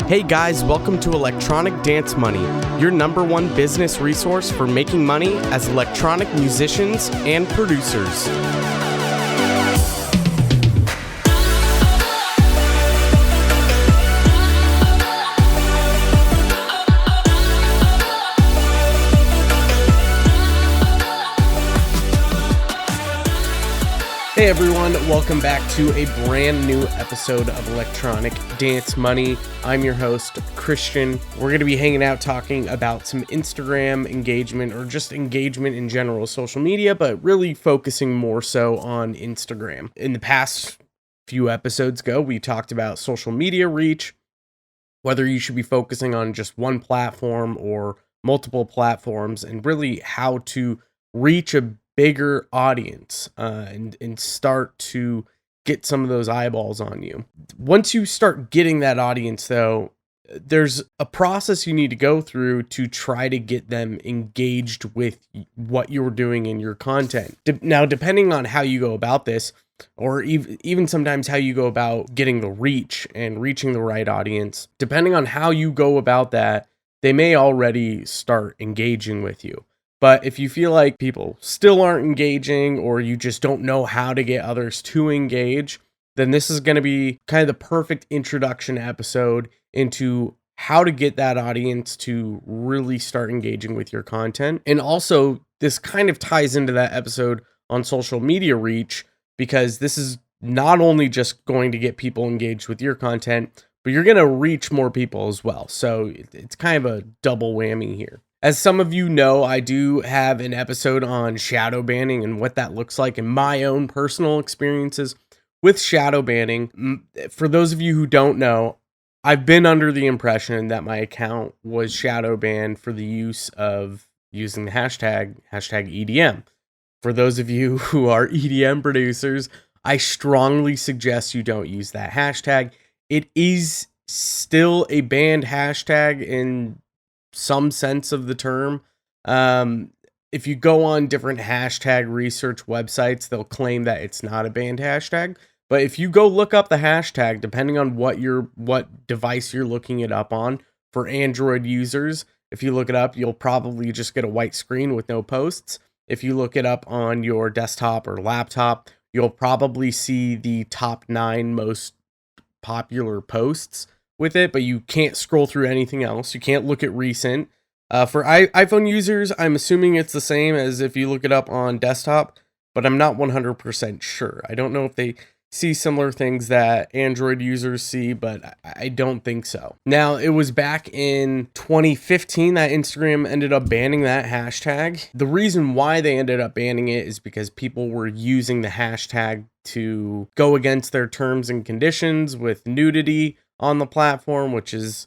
Hey guys, welcome to Electronic Dance Money, your number one business resource for making money as electronic musicians and producers. Hey everyone, welcome back to a brand new episode of Electronic Dance Money. I'm your host, Christian. We're going to be hanging out talking about some Instagram engagement or just engagement in general, social media, but really focusing more so on Instagram. In the past few episodes ago, we talked about social media reach, whether you should be focusing on just one platform or multiple platforms, and really how to reach a bigger audience and start to get some of those eyeballs on you. Once you start getting that audience, though, there's a process you need to go through to try to get them engaged with what you're doing in your content. Now, depending on how you go about this, or even sometimes how you go about getting the reach and reaching the right audience, depending on how you go about that, they may already start engaging with you. But if you feel like people still aren't engaging, or you just don't know how to get others to engage, then this is going to be kind of the perfect introduction episode into how to get that audience to really start engaging with your content. And also, this kind of ties into that episode on social media reach, because this is not only just going to get people engaged with your content, but you're going to reach more people as well. So it's kind of a double whammy here. As some of you know, I do have an episode on shadow banning and what that looks like in my own personal experiences with shadow banning. For those of you who don't know, I've been under the impression that my account was shadow banned for the use of using the hashtag EDM. For those of you who are EDM producers, I strongly suggest you don't use that hashtag. It is still a banned hashtag in some sense of the term. If you go on different hashtag research websites, they'll claim that it's not a banned hashtag. But if you go look up the hashtag, depending on what device you're looking it up on, for Android users, if you look it up, you'll probably just get a white screen with no posts. If you look it up on your desktop or laptop, you'll probably see the top 9 most popular posts with it, but you can't scroll through anything else. You can't look at recent. For iPhone users, I'm assuming it's the same as if you look it up on desktop, but I'm not 100% sure. I don't know if they see similar things that Android users see, but I don't think so. Now, it was back in 2015 that Instagram ended up banning that hashtag. The reason why they ended up banning it is because people were using the hashtag to go against their terms and conditions with nudity on the platform, which is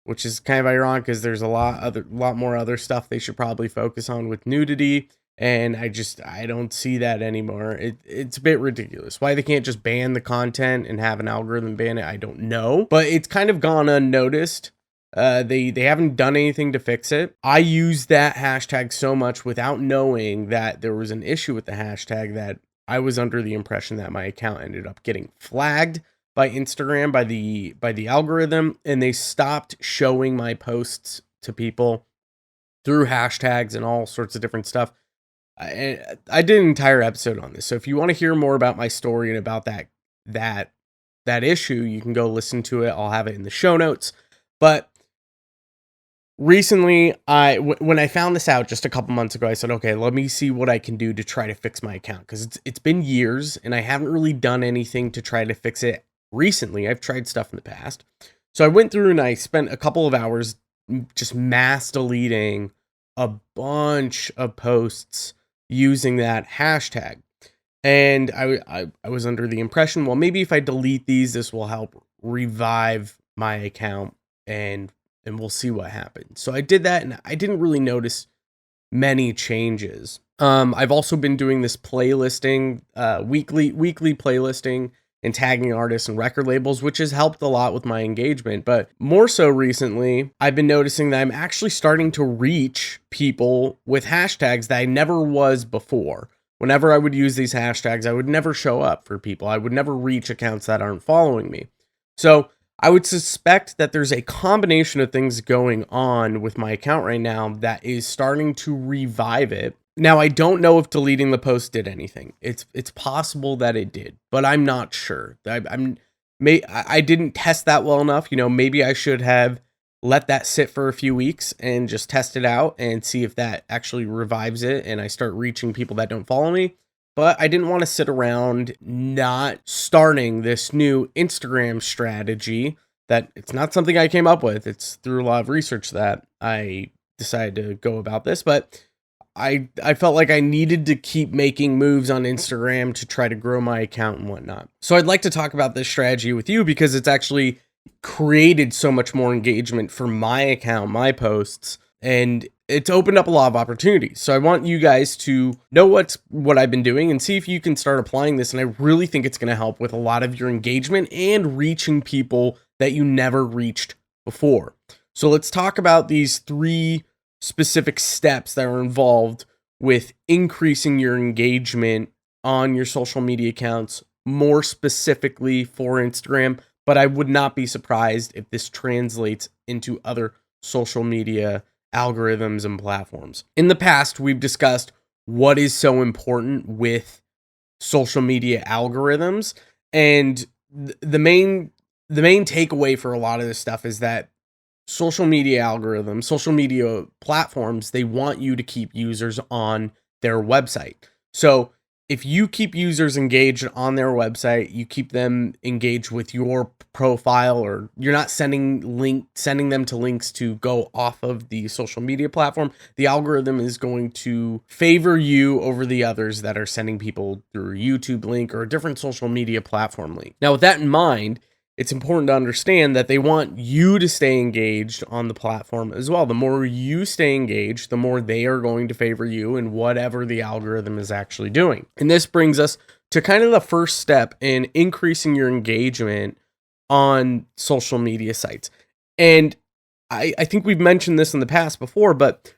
kind of ironic, because there's a lot more other stuff they should probably focus on with nudity, and I don't see that anymore. It's a bit ridiculous. Why they can't just ban the content and have an algorithm ban it, I don't know, but it's kind of gone unnoticed. They haven't done anything to fix it. I used that hashtag so much without knowing that there was an issue with the hashtag that I was under the impression that my account ended up getting flagged by Instagram, by the algorithm, and they stopped showing my posts to people through hashtags and all sorts of different stuff. I did an entire episode on this, so if you want to hear more about my story and about that issue, you can go listen to it. I'll have it in the show notes. But recently, when I found this out just a couple months ago, I said, okay, let me see what I can do to try to fix my account, because it's been years and I haven't really done anything to try to fix it. Recently, I've tried stuff in the past. So I went through and I spent a couple of hours just mass deleting a bunch of posts using that hashtag. And I was under the impression, well, maybe if I delete these, this will help revive my account and we'll see what happens. So I did that, and I didn't really notice many changes. I've also been doing this playlisting, weekly playlisting, and tagging artists and record labels, which has helped a lot with my engagement. But more so recently, I've been noticing that I'm actually starting to reach people with hashtags that I never was before. Whenever I would use these hashtags, I would never show up for people. I would never reach accounts that aren't following me. So I would suspect that there's a combination of things going on with my account right now that is starting to revive it. Now, I don't know if deleting the post did anything. It's possible that it did, but I'm not sure. I didn't test that well enough. Maybe I should have let that sit for a few weeks and just test it out and see if that actually revives it and I start reaching people that don't follow me. But I didn't want to sit around not starting this new Instagram strategy that it's not something I came up with. It's through a lot of research that I decided to go about this, but I felt like I needed to keep making moves on Instagram to try to grow my account and whatnot. So I'd like to talk about this strategy with you because it's actually created so much more engagement for my account, my posts, and it's opened up a lot of opportunities. So I want you guys to know what I've been doing and see if you can start applying this. And I really think it's going to help with a lot of your engagement and reaching people that you never reached before. So let's talk about these 3 specific steps that are involved with increasing your engagement on your social media accounts, more specifically for Instagram. But I would not be surprised if this translates into other social media algorithms and platforms. In the past, we've discussed what is so important with social media algorithms, and the main takeaway for a lot of this stuff is that social media algorithms, social media platforms, they want you to keep users on their website. So if you keep users engaged on their website, you keep them engaged with your profile, or you're not sending them to links to go off of the social media platform, the algorithm is going to favor you over the others that are sending people through a YouTube link or a different social media platform link. Now, with that in mind, it's important to understand that they want you to stay engaged on the platform as well. The more you stay engaged, the more they are going to favor you in whatever the algorithm is actually doing. And this brings us to kind of the first step in increasing your engagement on social media sites. And I think we've mentioned this in the past before, but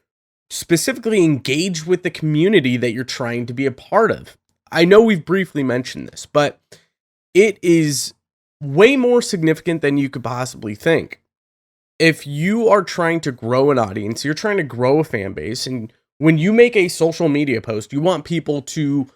specifically engage with the community that you're trying to be a part of. I know we've briefly mentioned this, but it is way more significant than you could possibly think. If you are trying to grow an audience, you're trying to grow a fan base, and when you make a social media post, you want people to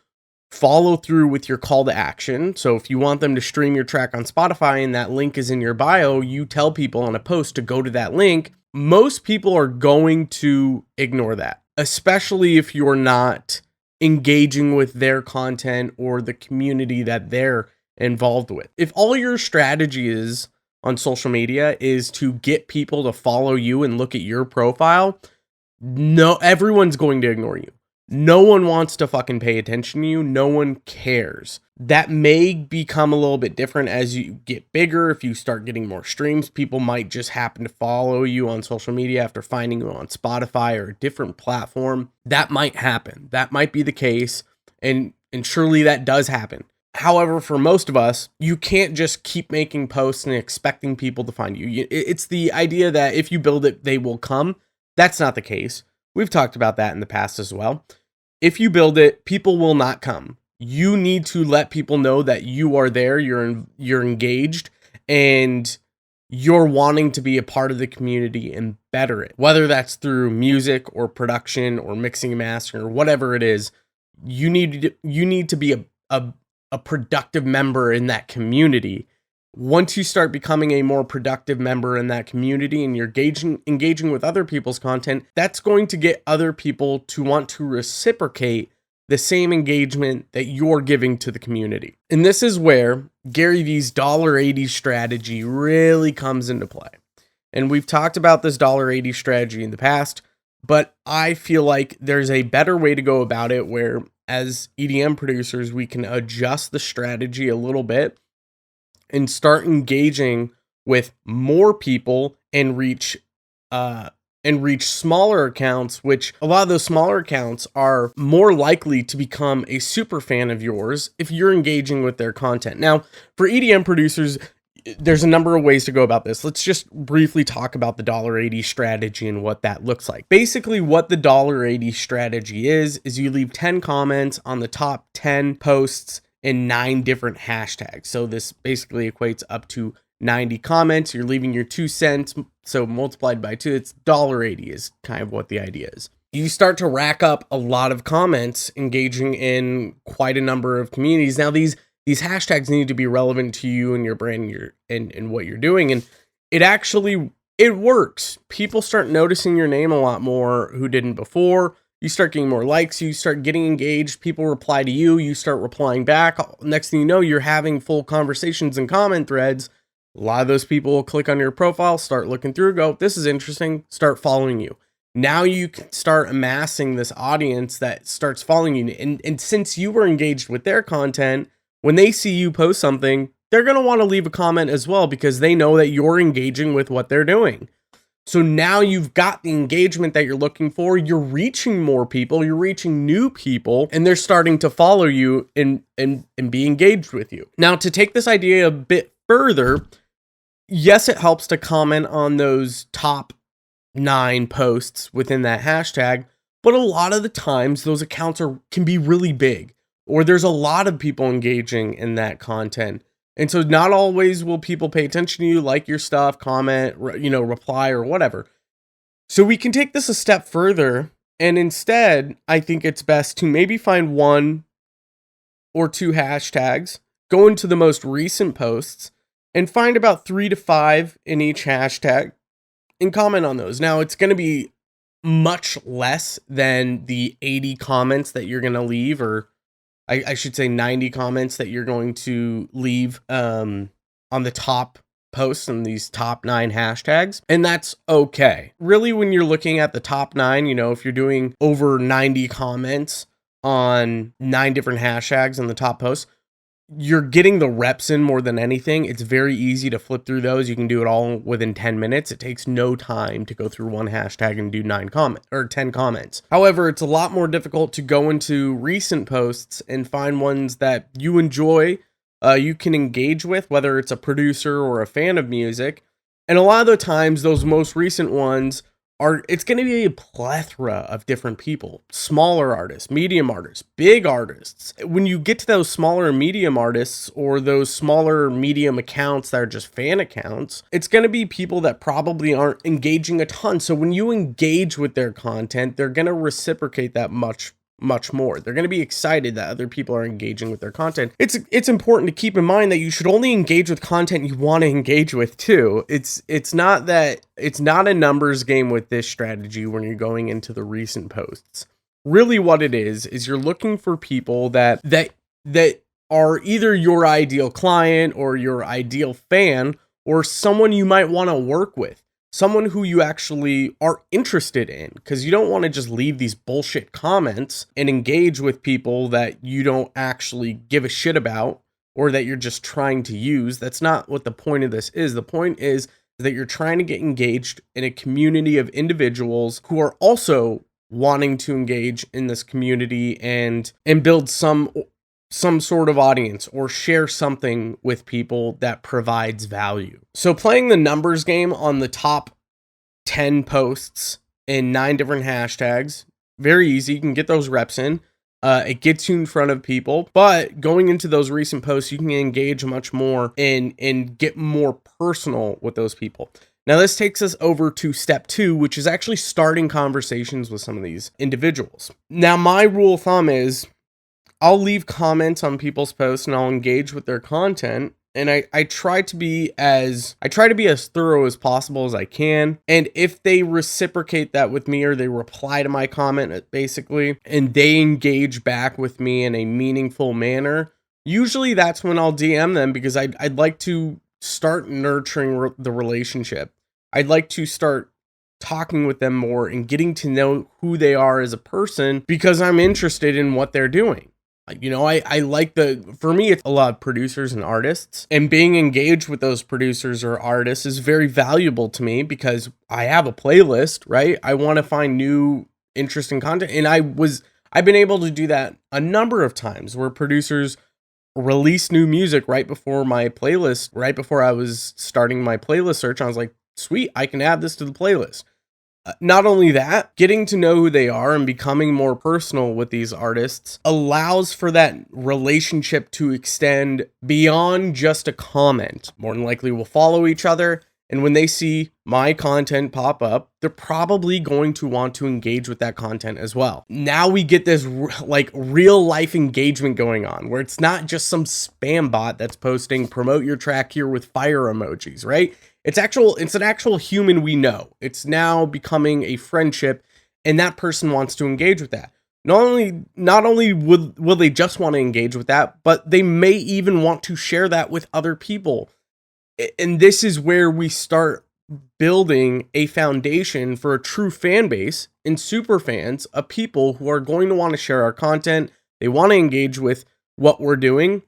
follow through with your call to action. So if you want them to stream your track on Spotify and that link is in your bio, you tell people on a post to go to that link. Most people are going to ignore that, especially if you're not engaging with their content or the community that they're involved with. If all your strategy is on social media is to get people to follow you and look at your profile, everyone's going to ignore you. No one wants to fucking pay attention to you. No one cares. That may become a little bit different as you get bigger. If you start getting more streams, people might just happen to follow you on social media after finding you on Spotify or a different platform. That might happen. That might be the case. And surely that does happen. However, for most of us, you can't just keep making posts and expecting people to find you. It's the idea that if you build it, they will come. That's not the case. We've talked about that in the past as well. If you build it, people will not come. You need to let people know that you are there, you're engaged, and you're wanting to be a part of the community and better it. Whether that's through music or production or mixing and mastering or whatever it is, you need to be a productive member in that community. Once you start becoming a more productive member in that community and you're engaging with other people's content, that's going to get other people to want to reciprocate the same engagement that you're giving to the community. And this is where Gary Vee's $80 strategy really comes into play. And we've talked about this $80 strategy in the past, but I feel like there's a better way to go about it where as EDM producers, we can adjust the strategy a little bit and start engaging with more people and reach smaller accounts, which a lot of those smaller accounts are more likely to become a super fan of yours if you're engaging with their content. Now, for EDM producers, there's a number of ways to go about this. Let's just briefly talk about the $80 strategy and what that looks like. Basically, what the $80 strategy is you leave 10 comments on the top 10 posts in 9 different hashtags. So this basically equates up to 90 comments, you're leaving your 2 cents. So multiplied by 2, it's $1.80 is kind of what the idea is. You start to rack up a lot of comments engaging in quite a number of communities. Now, these hashtags need to be relevant to you and your brand and what you're doing. And it works. People start noticing your name a lot more who didn't before. You start getting more likes, you start getting engaged, people reply to you, you start replying back. Next thing you know, you're having full conversations and comment threads. A lot of those people will click on your profile, start looking through, go, this is interesting, start following you. Now you can start amassing this audience that starts following you. And since you were engaged with their content, when they see you post something, they're going to want to leave a comment as well because they know that you're engaging with what they're doing. So now you've got the engagement that you're looking for. You're reaching more people, you're reaching new people, and they're starting to follow you and be engaged with you. Now, to take this idea a bit further, yes, it helps to comment on those top 9 posts within that hashtag, but a lot of the times those accounts can be really big, or there's a lot of people engaging in that content. And so not always will people pay attention to you, like your stuff, comment, reply or whatever. So we can take this a step further. And instead, I think it's best to maybe find 1 or 2 hashtags, go into the most recent posts and find about 3 to 5 in each hashtag and comment on those. Now, it's going to be much less than the 80 comments that you're going to leave, or I should say 90 comments that you're going to leave on the top posts in these top 9 hashtags. And that's okay. Really, when you're looking at the top 9, if you're doing over 90 comments on 9 different hashtags in the top posts, you're getting the reps in more than anything. It's very easy to flip through those. You can do it all within 10 minutes. It takes no time to go through one hashtag and do 10 comments. However, it's a lot more difficult to go into recent posts and find ones that you enjoy, you can engage with, whether it's a producer or a fan of music. And a lot of the times, those most recent ones it's going to be a plethora of different people, smaller artists, medium artists, big artists. When you get to those smaller and medium artists or those smaller medium accounts that are just fan accounts, it's going to be people that probably aren't engaging a ton. So when you engage with their content, they're going to reciprocate that much more. They're going to be excited that other people are engaging with their content. It's important to keep in mind that you should only engage with content you want to engage with too. It's not a numbers game with this strategy when you're going into the recent posts. Really what it is you're looking for people that are either your ideal client or your ideal fan or someone you might want to work with. Someone who you actually are interested in, because you don't want to just leave these bullshit comments and engage with people that you don't actually give a shit about or that you're just trying to use. That's not what the point of this is. The point is that you're trying to get engaged in a community of individuals who are also wanting to engage in this community and build some sort of audience or share something with people that provides value. So playing the numbers game on the top 10 posts in 9 different hashtags, very easy. You can get those reps in. It gets you in front of people, but going into those recent posts, you can engage much more and get more personal with those people. Now, this takes us over to step 2, which is actually starting conversations with some of these individuals. Now, my rule of thumb is I'll leave comments on people's posts and I'll engage with their content. And I try to be as thorough as possible as I can. And if they reciprocate that with me or they reply to my comment basically, and they engage back with me in a meaningful manner, usually that's when I'll DM them because I'd like to start nurturing the relationship. I'd like to start talking with them more and getting to know who they are as a person because I'm interested in what they're doing. I like for me, it's a lot of producers and artists, and being engaged with those producers or artists is very valuable to me because I have a playlist, right? I want to find new, interesting content. And I've been able to do that a number of times where producers release new music right before I was starting my playlist search. I was like, sweet, I can add this to the playlist. Not only that, getting to know who they are and becoming more personal with these artists allows for that relationship to extend beyond just a comment. More than likely, we'll follow each other. And when they see my content pop up, they're probably going to want to engage with that content as well. Now we get this like real life engagement going on where it's not just some spam bot that's posting promote your track here with fire emojis, right? It's an actual human we know. It's now becoming a friendship, and that person wants to engage with that. Not only will they just want to engage with that, but they may even want to share that with other people. And this is where we start building a foundation for a true fan base and super fans of people who are going to want to share our content. They want to engage with what we're doing,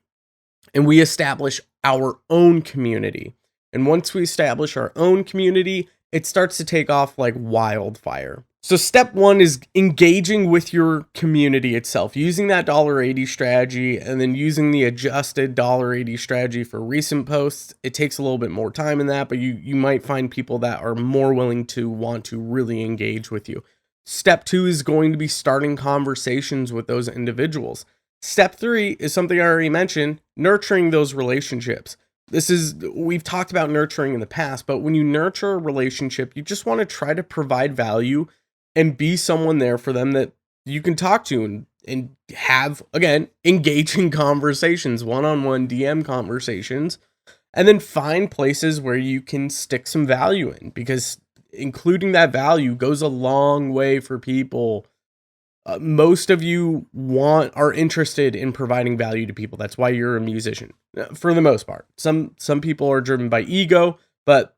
and we establish our own community. And once we establish our own community, it starts to take off like wildfire. So step one is engaging with your community itself, using that $1.80 strategy and then using the adjusted $1.80 strategy for recent posts. It takes a little bit more time in that, but you might find people that are more willing to want to really engage with you. Step two is going to be starting conversations with those individuals. Step three is something I already mentioned, nurturing those relationships. We've talked about nurturing in the past, but when you nurture a relationship, you just want to try to provide value and be someone there for them that you can talk to and have, again, engaging conversations, one-on-one DM conversations, and then find places where you can stick some value in, because including that value goes a long way for people. Most of you are interested in providing value to people. That's why you're a musician, for the most part. Some people are driven by ego, but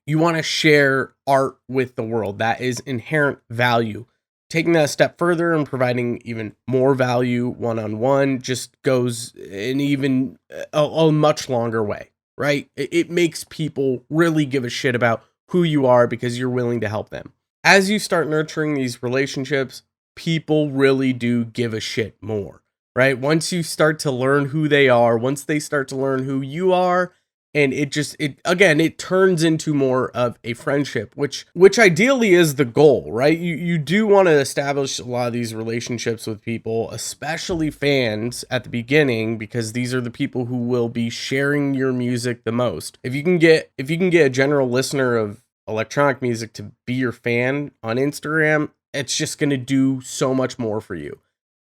you want to share art with the world. That is inherent value. Taking that a step further and providing even more value one-on-one just goes an even a much longer way, right? It makes people really give a shit about who you are because you're willing to help them. As you start nurturing these relationships, people really do give a shit more, right? Once you start to learn who they are, once they start to learn who you are, and it turns into more of a friendship, which ideally is the goal, right? You do want to establish a lot of these relationships with people, especially fans at the beginning, because these are the people who will be sharing your music the most. If you can get a general listener of electronic music to be your fan on Instagram, it's just going to do so much more for you.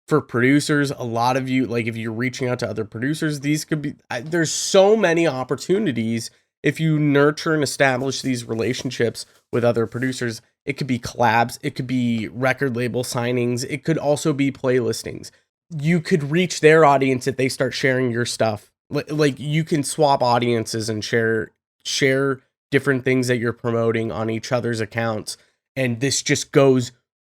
For producers, a lot of you, like if you're reaching out to other producers, there's so many opportunities if you nurture and establish these relationships with other producers. It could be collabs, it could be record label signings, it could also be playlistings. You could reach their audience if they start sharing your stuff. Like you can swap audiences and share different things that you're promoting on each other's accounts. And this just goes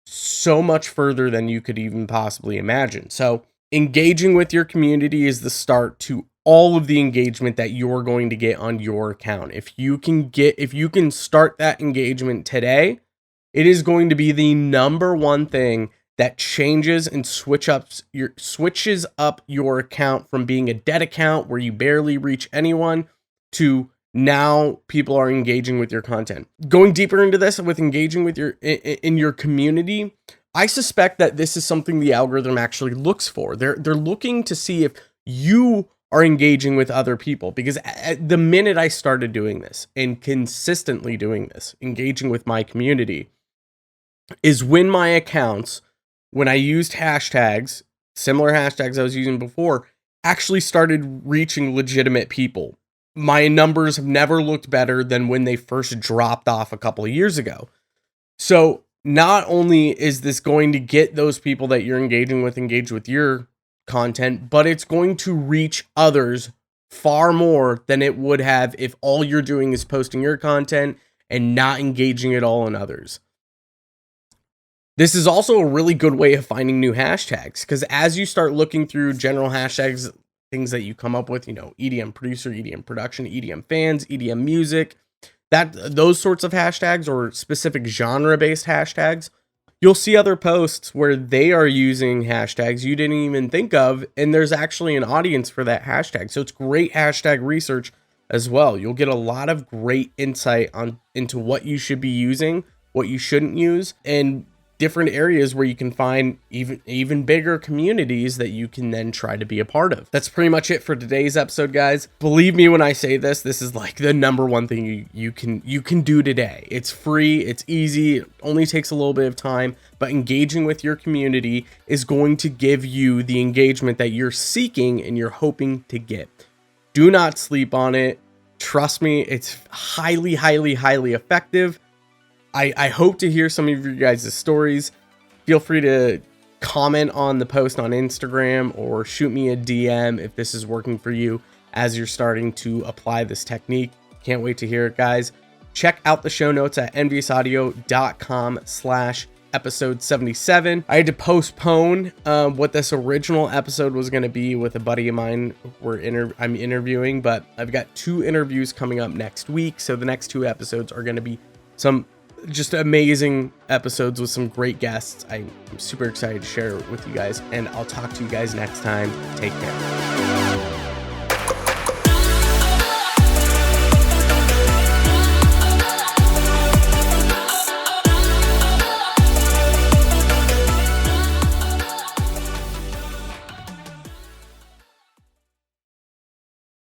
so much further than you could even possibly imagine. So engaging with your community is the start to all of the engagement that you're going to get on your account. If you can start that engagement today, it is going to be the number one thing that changes and switches up your account from being a dead account where you barely reach anyone to now people are engaging with your content. Going deeper into this with engaging with in your community, I suspect that this is something the algorithm actually looks for. They're looking to see if you are engaging with other people, because the minute I started doing this and consistently doing this, engaging with my community, is when my accounts, when I used hashtags, similar hashtags I was using before, actually started reaching legitimate people. My numbers have never looked better than when they first dropped off a couple of years ago. So not only is this going to get those people that you're engaging with engage with your content, but it's going to reach others far more than it would have if all you're doing is posting your content and not engaging at all in others. This is also a really good way of finding new hashtags, because as you start looking through general hashtags, things that you come up with, EDM producer, EDM production, EDM fans, EDM music, those sorts of hashtags or specific genre-based hashtags, you'll see other posts where they are using hashtags you didn't even think of, and there's actually an audience for that hashtag. So it's great hashtag research as well. You'll get a lot of great insight into what you should be using, what you shouldn't use, and different areas where you can find even bigger communities that you can then try to be a part of. That's pretty much it for today's episode, guys. Believe me when I say this is like the number one thing you can do today. It's free, it's easy, it only takes a little bit of time, but engaging with your community is going to give you the engagement that you're seeking and you're hoping to get. Do not sleep on it. Trust me, it's highly effective. I hope to hear some of your guys' stories. Feel free to comment on the post on Instagram or shoot me a DM if this is working for you as you're starting to apply this technique. Can't wait to hear it, guys. Check out the show notes at enviousaudio.com/episode 77. I had to postpone what this original episode was going to be with a buddy of mine I'm interviewing, but I've got 2 interviews coming up next week. So the next 2 episodes are going to be some just amazing episodes with some great guests. I'm super excited to share it with you guys, and I'll talk to you guys next time. Take care.